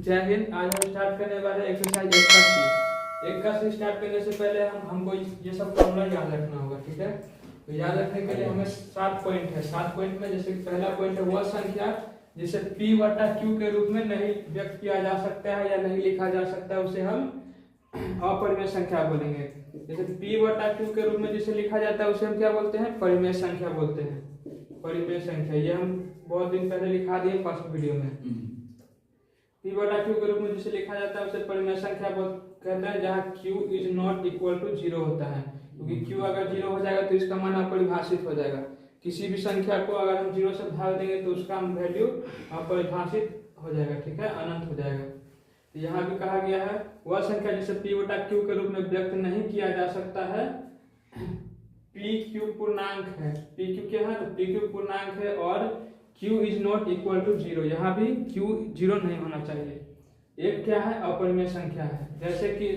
जय हिंद। आज हम स्टार्ट करने वाले एक्सरसाइज 81 स्टार्ट करने से पहले हमको ये सब फॉर्मूला याद रखना होगा, ठीक है। तो याद रखने के लिए हमें 7 पॉइंट है। 7 पॉइंट में जैसे पहला पॉइंट है वह संख्या जिसे P बटा Q के रूप में नहीं व्यक्त किया जा सकता है या नहीं लिखा जा सकता है, उसे हम अपरिमेय संख्या बोलेंगे। जैसे P बटा Q के रूप में जिसे लिखा जाता है उसे हम क्या बोलते हैं, परिमेय संख्या बोलते हैं। परिमेय संख्या ये हम बहुत दिन पहले लिखा दिए फर्स्ट वीडियो में। P बटा Q के रूप में जिसे लिखा जाता है उसे परिमेय संख्या कहते हैं, जहाँ Q is not equal to 0 होता है। क्योंकि Q अगर 0 हो जाएगा तो इसका मान अपरिभाषित हो जाएगा। किसी भी संख्या को अगर हम 0 से भाग देंगे तो उसका वैल्यू अपरिभाषित हो जाएगा, ठीक है, अनंत हो जाएगा। तो यहाँ भी कहा गया है वह संख्या जिसे P बटा Q के रूप में व्यक्त नहीं किया जा सकता है। PQ पूर्णांक है, PQ क्या है, तो PQ पूर्णांक है और Q is not equal to 0। यहाँ भी Q 0 नहीं होना चाहिए। एक क्या है, अपरिमेय संख्या है, जैसे कि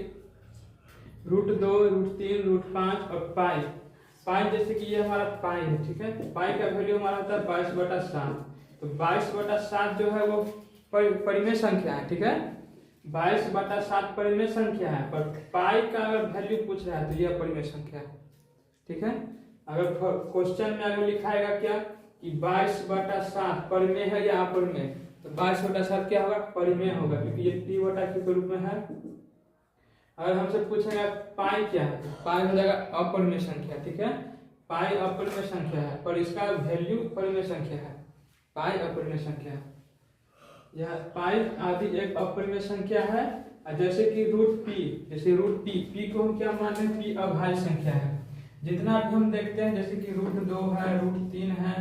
√2, √3, √5 और पाई। पाई जैसे कि ये हमारा पाई है, ठीक है। पाई का वैल्यू हमारा होता है 22/7। तो 22/7 जो है वो परिमेय संख्या है, ठीक है। 22/7 परिमेय संख्या है, पर पाई का अगर वैल्यू पूछ रहा है तो यह परिमेय संख्या है, ठीक है। अगर क्वेश्चन में अगर लिखाएगा क्या कि 22/7 परिमेय है या अपरिमेय, तो 22/7 क्या होगा, परिमेय होगा, क्योंकि ये P बटा Q के रूप में है। अगर हमसे पूछेगा पाई क्या है, पाई हो जाएगा अपरिमेय संख्या, ठीक है। पाई अपरिमेय संख्या है पर इसका वैल्यू परिमेय संख्या है। पाई अपरिमेय संख्या है, यह पाई आदि एक अपरिमेय संख्या है। जैसे कि √P, जैसे √P को हम क्या मान रहे हैं, P अभाज्य संख्या है। जितना भी हम देखते हैं जैसे कि √2 है, √3 है,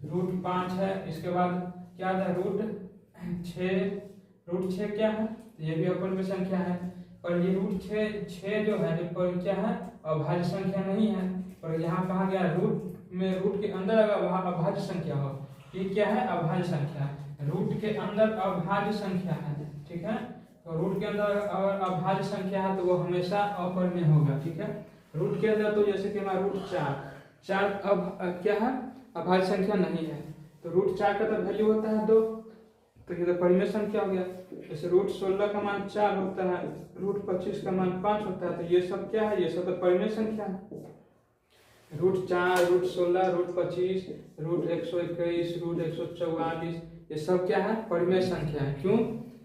√5 है, इसके बाद क्या है √6 क्या है, ये भी अपरिमेय संख्या है। पर ये √6 जो है पर क्या है, अभाज्य संख्या नहीं है। पर यहाँ कहा गया रूट के अंदर अगर अभाज्य संख्या हो, ये क्या है, अभाज्य संख्या। रूट के अंदर अभाज्य संख्या है, ठीक है। तो रूट के अंदर अगर अभाज्य संख्या है तो वो हमेशा अपरिमेय होगा, ठीक है। रूट के अंदर तो जैसे कि हमारा √4 अब क्या है, अभाज्य संख्या नहीं है। तो √4 का तो वैल्यू होता है 2, तो ये तो परिमेय संख्या हो गया। जैसे √16 का मान 4 होता है, √25 का मान 5 होता है, तो ये सब क्या है, ये सब तो परिमेय संख्या है। √4, √16, √25, √121, √144, ये सब क्या है, परिमेय संख्या है। क्यों,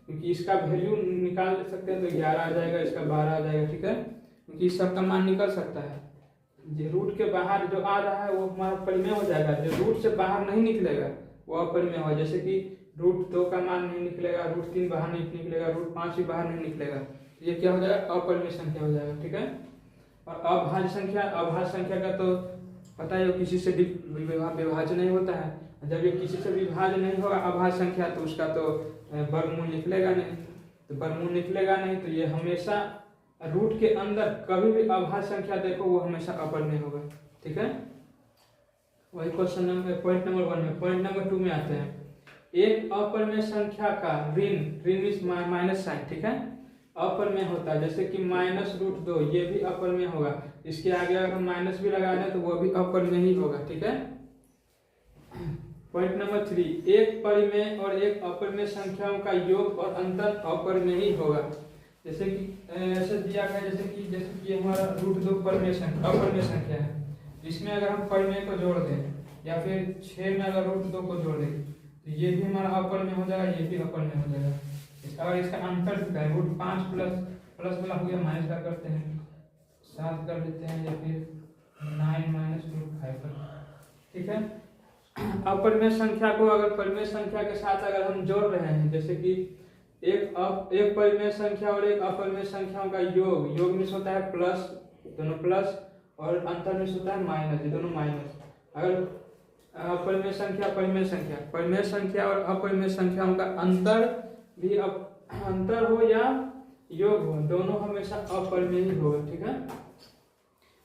क्योंकि इसका वैल्यू निकाल सकते हैं तो 11 आ जाएगा, इसका 12 आ जाएगा, ठीक है। क्योंकि इस सब का मान निकल सकता है। जो रूट के बाहर जो आ रहा है वो हमारा परिमेय हो जाएगा, जो रूट से बाहर नहीं निकलेगा वो अपरिमेय हो। जैसे कि √2 का मान नहीं निकलेगा, √3 बाहर नहीं निकलेगा, √5 भी बाहर नहीं निकलेगा, ये क्या हो जाएगा, अपरिमेय संख्या हो जाएगा, ठीक है। और अभाज्य संख्या का तो पता है किसी से विभाज्य नहीं होता है। जब ये किसी से विभाज्य नहीं होगा अभाज्य संख्या तो उसका तो वर्गमूल निकलेगा नहीं। तो वर्गमूल निकलेगा नहीं तो ये हमेशा रूट के अंदर कभी भी अभाज्य संख्या देखो वो हमेशा अपरिमेय होगा, ठीक है। वही क्वेश्चन नंबर पॉइंट नंबर 1 में। पॉइंट नंबर 2 में आते हैं। एक अपरिमेय संख्या का ऋण मीन्स माइनस साइन, ठीक है, अपरिमेय होता है। जैसे कि -√2 ये भी अपरिमेय होगा। इसके आगे अगर हम माइनस भी लगा दें तो वो भी अपरिमेय ही होगा, ठीक है। पॉइंट नंबर 3, एक परिमेय और एक अपरिमेय संख्याओं का योग और अंतर अपरिमेय ही होगा। जैसे कि ऐसे दिया गया जैसे कि हमारा √2 अपरिमेय संख्या है। इसमें अगर हम परिमेय को जोड़ दें या फिर 6 में अगर √2 को जोड़ दें तो ये भी हमारा अपरिमेय हो जाएगा, ये भी अपरिमेय हो जाएगा। अगर इसका अंतर कितना है, √5 प्लस वाला हो गया, माइनस का करते हैं 7 कर देते हैं, या फिर 9 - √5 कर, ठीक है। अपरिमेय संख्या को अगर परिमेय संख्या के साथ अगर हम जोड़ रहे हैं, जैसे कि एक परिमेय संख्या और एक अपरिमेय संख्याओं का योग में होता है प्लस, दोनों प्लस, और अंतर में होता है माइनस, ये दोनों माइनस। अगर अपरिमेय संख्या परिमेय संख्या और अपरिमेय संख्याओं का अंतर हो या योग हो, दोनों हमेशा अपरिमेय ही होगा, ठीक है।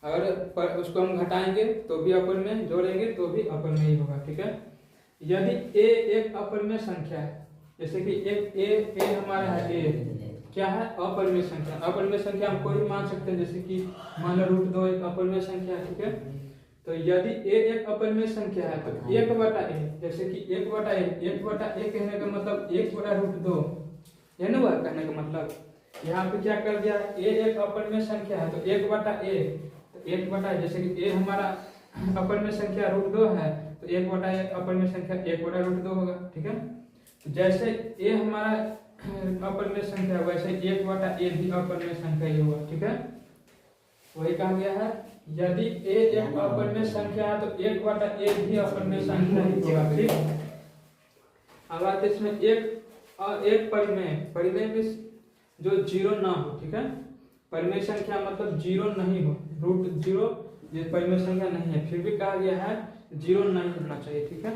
अगर उसको हम घटाएंगे तो भी अपरिमेय, जोड़ेंगे तो भी अपरिमेय ही होगा, ठीक है। यदि a एक अपरिमेय संख्या है, जैसे कि एक a हमारा है, a क्या है, अपरिमेय संख्या। अपरिमेय संख्या हम कोई भी मान सकते हैं, जैसे कि मान लो √2 एक अपरिमेय संख्या है, ठीक है। तो यदि a एक अपरिमेय संख्या है तो 1/a, जैसे कि 1/a कहने का मतलब 1/√2 ये ना हुआ कहने का मतलब। यहाँ पे क्या कर दिया, ए एक अपरिमेय संख्या है तो 1/a, तो 1/, जैसे कि a हमारा अपरिमेय संख्या √2 है तो 1/a अपरिमेय संख्या 1/√2 होगा, ठीक है। तो जैसे a हमारा अपरिमेय संख्या वैसे 1/a भी अपरिमेय संख्या ही हुआ, ठीक है। वही कहा गया है यदि a एक अपरिमेय संख्या है तो 1/a भी अपरिमेय संख्या ही होगा, ठीक। अब आते इसमें एक परिमेय में जो 0 ना हो, ठीक है। परिमेय संख्या मतलब 0 नहीं हो, √0 ये परिमेय संख्या नहीं है, फिर भी कहा गया है 0 नहीं होना चाहिए, ठीक है।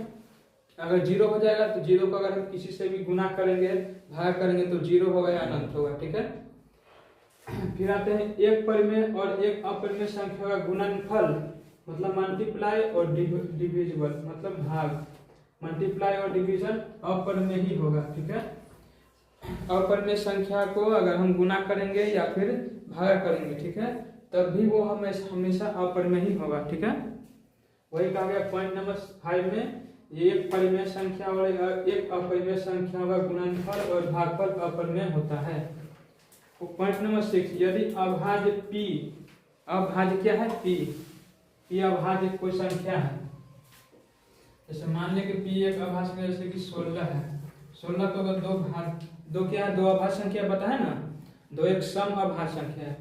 अगर 0 हो जाएगा तो 0 को अगर हम किसी से भी गुना करेंगे, भाग करेंगे तो 0 होगा या अनंत होगा, ठीक है। फिर आते हैं एक परिमेय और एक अपरिमेय संख्या का गुणनफल मतलब मल्टीप्लाई और डिविजिबल मतलब भाग, मल्टीप्लाई और डिवीजन अपरिमेय ही होगा, ठीक है। अपरिमेय संख्या को अगर हम गुना करेंगे या फिर भागा करेंगे, ठीक है, तब भी वो हमेशा अपरिमेय ही होगा, ठीक है। वही कहा गया पॉइंट नंबर 5 में, एक परिमेय संख्या और एक अपरिमेय संख्या का गुणनफल और भागफल अपरिमेय होता है। पॉइंट नंबर 6, यदि अभाज्य p, अभाज्य क्या है p अभाज्य कोई संख्या है, जैसे मान लें कि p एक अभाज्य जैसे कि 16 है, 16 को अगर दो क्या है, 2 अभाज्य संख्या पता है ना, 2 एक सम अभाज्य संख्या है,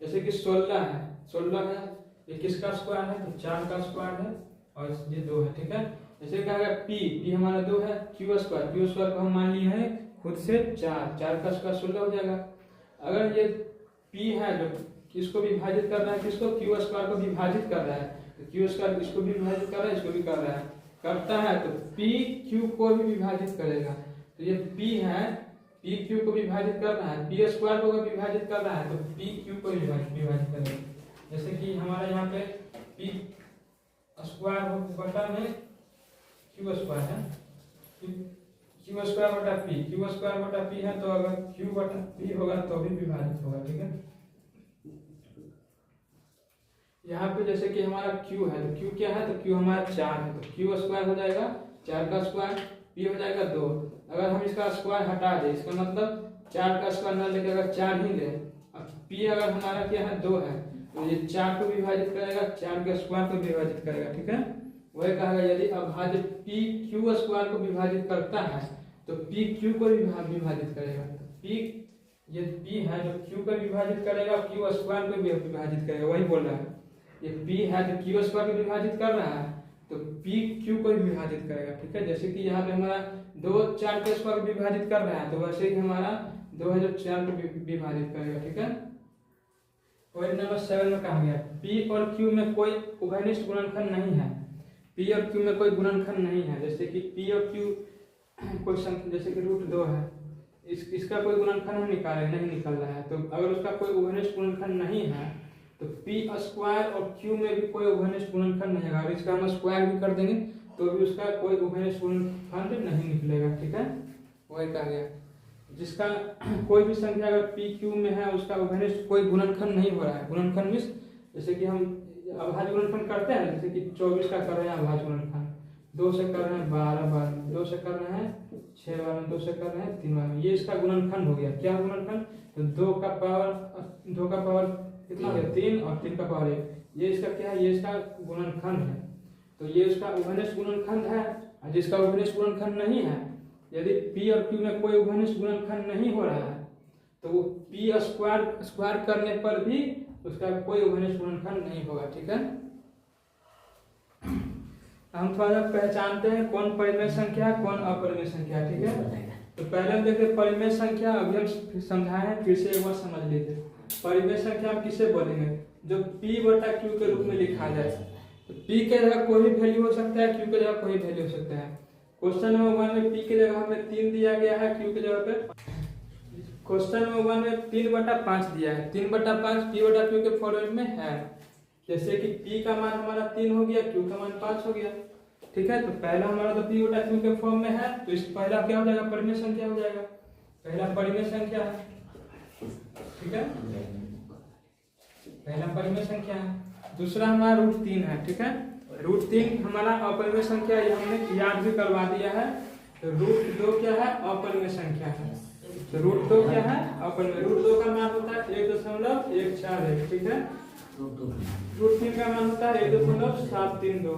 जैसे कि 16 है, ये किसका स्क्वायर है तो 4 का स्क्वायर है और ये 2 है, ठीक है। जैसे कहा गया p हमारा 2 है, q स्क्वायर को हम मान लिए हैं खुद से 4 का स्क्वायर 16 हो जाएगा। अगर ये p है जो किसको विभाजित कर रहा है, किसको q स्क्वायर को विभाजित कर रहा है, तो q स्क्वायर इसको भी विभाजित कर रहा है, इसको भी कर रहा है, करता है तो p q को भी विभाजित करेगा। तो ये p है, p q को विभाजित कर रहा है, p स्क्वायर को विभाजित कर रहा है तो p q को विभाजित करेगा। जैसे कि हमारा यहाँ पे p स्क्वायर बटा में q स्क्वायर है, q स्क्वायर बटा p है, तो अगर q बटा p होगा तो भी विभाजित होगा, ठीक है। यहाँ पे जैसे कि हमारा q है तो q क्या है, तो q हमारा 4 है तो q स्क्वायर हो जाएगा, 4 का स्क्वायर, p हो जाएगा 2। अगर हम इसका स्क्वायर हटा दें, इसका मतलब 4 का स्क्वायर न लेके अगर 4 ही ले, अब p अगर हमारा क्या है 2 है तो ये 4 को विभाजित करेगा, 4 के स्क्वायर को विभाजित करेगा, ठीक है। वही कहा गया यदि अभाज्य p q स्क्वायर को विभाजित करता है तो p q को विभाजित करेगा, तो p ये p है जो q को विभाजित करेगा, q स्क्वायर को विभाजित करेगा, वही बोल रहा है। ये p है जो q स्क्वायर को विभाजित कर रहा है तो p q को विभाजित करेगा, ठीक है। जैसे कि यहाँ पे हमारा 2 4 के स्क्वायर को विभाजित कर रहा है तो वैसे ही हमारा 2 है जो 4 को विभाजित करेगा, ठीक है। पॉइंट नंबर 7 में कहा गया p और q में कोई उभयनिष्ठ गुणनखंड नहीं है, p और q में कोई गुणनखंड नहीं है। जैसे कि p और q कोई संख्या जैसे कि √2 है, इसका कोई गुणनखंड नहीं निकल रहा है, तो अगर उसका कोई उभयनिष्ठ गुणनखंड नहीं है तो p स्क्वायर और q में भी कोई उभयनिष्ठ गुणनखंड नहीं है। अगर इसका हम स्क्वायर भी कर देंगे तो भी उसका कोई उभयनिष्ठ गुणनखंड नहीं निकलेगा, ठीक है। वही कहा गया जिसका कोई भी संख्या अगर p q में है उसका उभयनिष्ठ कोई गुणनखंड नहीं हो रहा है। गुणनखंड मींस जैसे कि हम अभाज्य गुणनखंड करते हैं, जैसे कि 24 का कर रहे हैं अभाज्य गुणनखंड, 2 से कर रहे हैं 12 2 से कर रहे हैं 6 2 से कर रहे हैं 3 ये इसका गुणनखंड हो गया। क्या गुणनखंड, तो 2 का पावर कितना हो गया 3 और 3 का पावर 1, ये इसका क्या है, ये इसका गुणनखंड है। तो ये उसका उभयनिष्ठ गुणनखंड है। और जिसका उभयनिष्ठ गुणनखंड नहीं है, यदि p और q में कोई उभयनिष्ठ गुणनखंड नहीं हो रहा है तो वो p स्क्वायर करने पर भी उसका कोई उभयनिष्ठ गुणनखंड नहीं होगा, ठीक है। हम थोड़ा पहचानते हैं कौन परिमेय संख्या है कौन अपरिमेय संख्या है, ठीक है। तो पहले हम देखते परिमेय संख्या, अभी हम समझाए हैं, फिर से एक बार समझ लीजिए। परिमेय संख्या हम किसे बोलेंगे, जो p बटा q के रूप में लिखा जाए। तो p के जगह कोई भी वैल्यू हो सकता है, q के जगह कोई वैल्यू हो सकता है। क्वेश्चन नंबर 1 में p के जगह हमें 3 दिया गया है, q के जगह पे क्वेश्चन नंबर 1 में 3/5 दिया है। 3/5 p बटा q के फॉर्मेट में है। जैसे कि p का मान हमारा 3 हो गया, q का मान 5 हो गया, ठीक है। तो पहला हमारा तो p बटा q के फॉर्म में है, तो इस पहला क्या हो जाएगा, परिमेय संख्या हो जाएगा, पहला परिमेय संख्या है, ठीक है, पहला परिमेय संख्या है। दूसरा हमारा √3 है, ठीक है। √3 हमारा अपरिमेय संख्या, ये हमने याद भी करवा दिया है। तो √2 क्या है, अपरिमेय संख्या है। तो √2 क्या है अपरिमेय। √2 का मान होता है 1.141, ठीक है। √3 का मान होता है 1.732,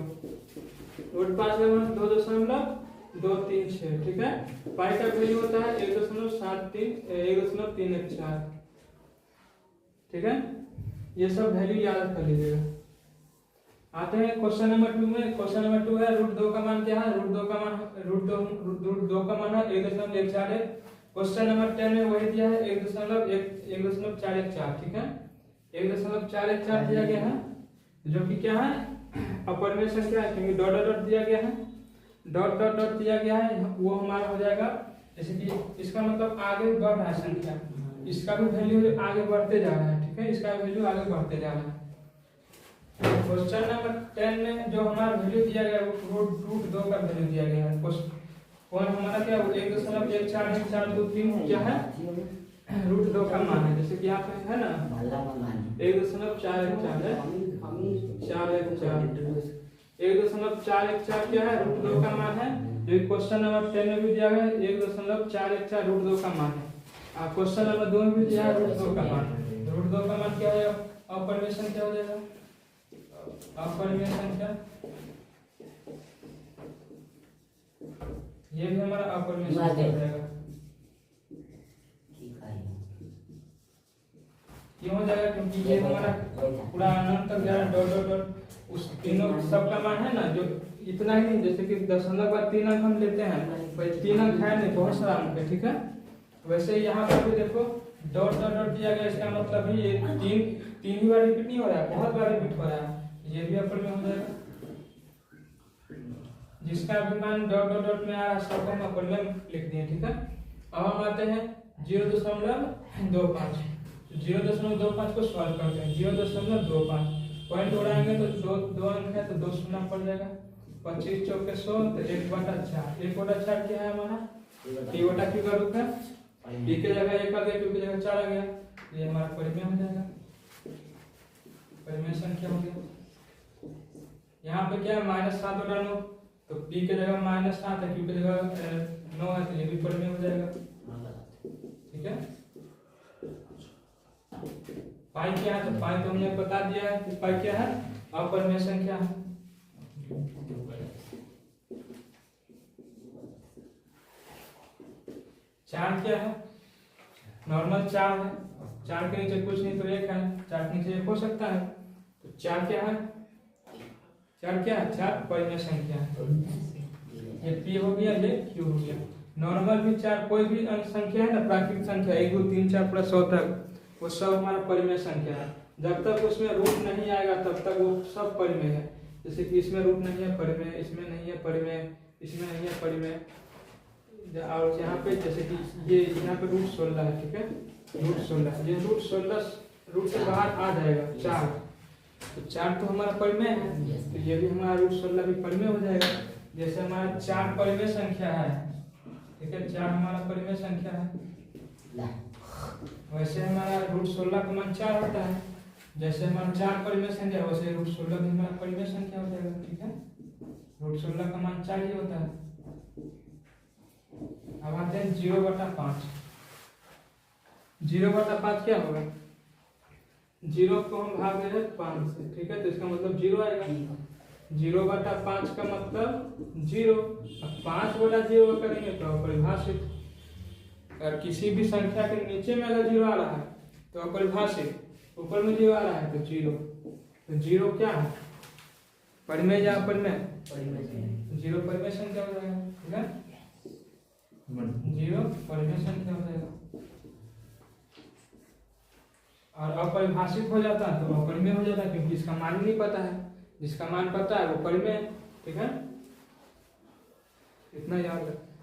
√5 का मान 2.236, ठीक है। पाई का वैल्यू होता है 1.314, ठीक है। ये सब वैल्यू याद कर लीजिएगा। आते हैं क्वेश्चन नंबर 2 में। क्वेश्चन नंबर 2 है √2 का मान क्या है। √2 का मान है 1.14 है। क्वेश्चन नंबर 10 में वही दिया है 1.414, ठीक है। 1.414 दिया गया है, जो कि क्या है अपरिमेय संख्या है, क्योंकि डॉट डॉट दिया गया है, डॉट डॉट डॉट दिया गया है, वो हमारा हो जाएगा। जैसे कि इसका मतलब आगे बढ़ रहा है संख्या, इसका भी वैल्यू आगे बढ़ते जा रहा है, ठीक है। इसका वैल्यू आगे बढ़ते जा रहा है। क्वेश्चन नंबर 10 में जो हमारा वैल्यू दिया गया है वो √2 का वैल्यू दिया गया है। कौन हमारा क्या 1.1423 क्या है √2 का मान है। जैसे कि यहाँ पे है ना 1.414 है, 1.414 क्या है √2 का मान है, जो क्वेश्चन नंबर 10 में भी दिया गया है 1.414 √2 का मान है। क्वेश्चन नंबर 2 में भी दिया है √2 का मान। √2 का मान क्या है अपरिमेय संख्या हो जाएगा, अपरिमेय संख्या। ये भी हमारा अपरिमेय संख्या हो जाएगा। क्यों हो जाएगा, क्योंकि ये हमारा पूरा अनंत तक जा रहा है, डॉट डॉट डॉट उस तीनों सबका मान है ना, जो इतना ही नहीं। जैसे कि दशमलव बाद 3 अंक हम लेते हैं, भाई 3 अंक है नहीं, बहुत सारा अंक है, ठीक है। वैसे यहाँ पर भी देखो डॉट डॉट डॉट दिया गया, इसका मतलब है ये तीन ही बार रिपीट नहीं हो रहा है, बहुत बार रिपीट हो रहा है। ये भी अपरिमेय हो जाएगा। जिसका भी मान डॉट डॉट डॉट में आ रहा है सबको हम अपरिमेय लिख दिए, ठीक है। अब हम आते हैं 0.25, 0.25 को सॉल्व करते हैं। 0.25 पॉइंट उड़ाएंगे तो दो अंक है तो 2 शून्य पड़ जाएगा। 25 चौके 100 तो 1/4। 1/4 क्या है हमारा P/Q का रूप है। P के जगह 1 आ गया, Q की जगह 4 आ गया, ये हमारा परिमेय हो जाएगा, परिमेय संख्या हो गया। यहाँ पे क्या है -7/9, तो P के जगह -7 है, Q की जगह 9 है, तो ये भी परिमेय हो जाएगा, ठीक है। पाई क्या है, तो पाई तो हमने बता दिया है कि पाई क्या है अपरिमेय संख्या है। चार क्या है नॉर्मल 4 है, 4 के नीचे कुछ नहीं तो 1 है, 4 के नीचे 1 हो सकता है, तो 4 क्या है, 4 क्या है 4 परिमेय संख्या है। ये P हो गया, ये Q हो गया। नॉर्मल भी 4 कोई भी अंक संख्या है ना, प्राकृतिक संख्या 1 2 3 4 प्लस 100 तक, वो सब हमारा परिमेय संख्या है। जब तक उसमें रूट नहीं आएगा तब तक वो सब परिमेय है। जैसे कि इसमें रूट नहीं है परिमेय, इसमें नहीं है परिमेय, इसमें नहीं है परिमेय। और यहाँ पे जैसे कि ये यहाँ पे √16 है, ठीक है, √16 ये √16 रूट से बाहर आ जाएगा 4, तो 4 तो हमारा परिमेय है, तो ये भी हमारा √16 भी परिमेय हो जाएगा। जैसे हमारा 4 परिमेय संख्या है, ठीक है, 4 हमारा परिमेय संख्या है, वैसे हमारा √16 का मान 4 होता है। जैसे हमारा 4 परिमेय संख्या है, वैसे √16 भी हमारा परिमेय संख्या हो जाएगा, ठीक है। √16 का मान 4 ही होता है। अब आते हैं 0/5। 0/5 क्या होगा, 0 को हम भाग दे रहे हैं 5 से, ठीक है, तो इसका मतलब 0 आएगा। 0/5 का मतलब 0, अब 5/0 करेंगे तो अपरिभाषित। अगर किसी भी संख्या के नीचे में अगर 0 आ रहा है तो अपरिभाषित, ऊपर में 0 आ रहा है तो 0। तो 0 क्या है परिमेय या अपरिमेय, 0 परिमेय संख्या हो जाएगा, ठीक है, 0 परिमेय संख्या हो जाएगा। और अपरिभाषित हो जाता है तो अपरिमेय हो जाता है, क्योंकि इसका मान नहीं पता है, जिसका मान पता है वो परिमेय, ठीक है। इतना याद रखना।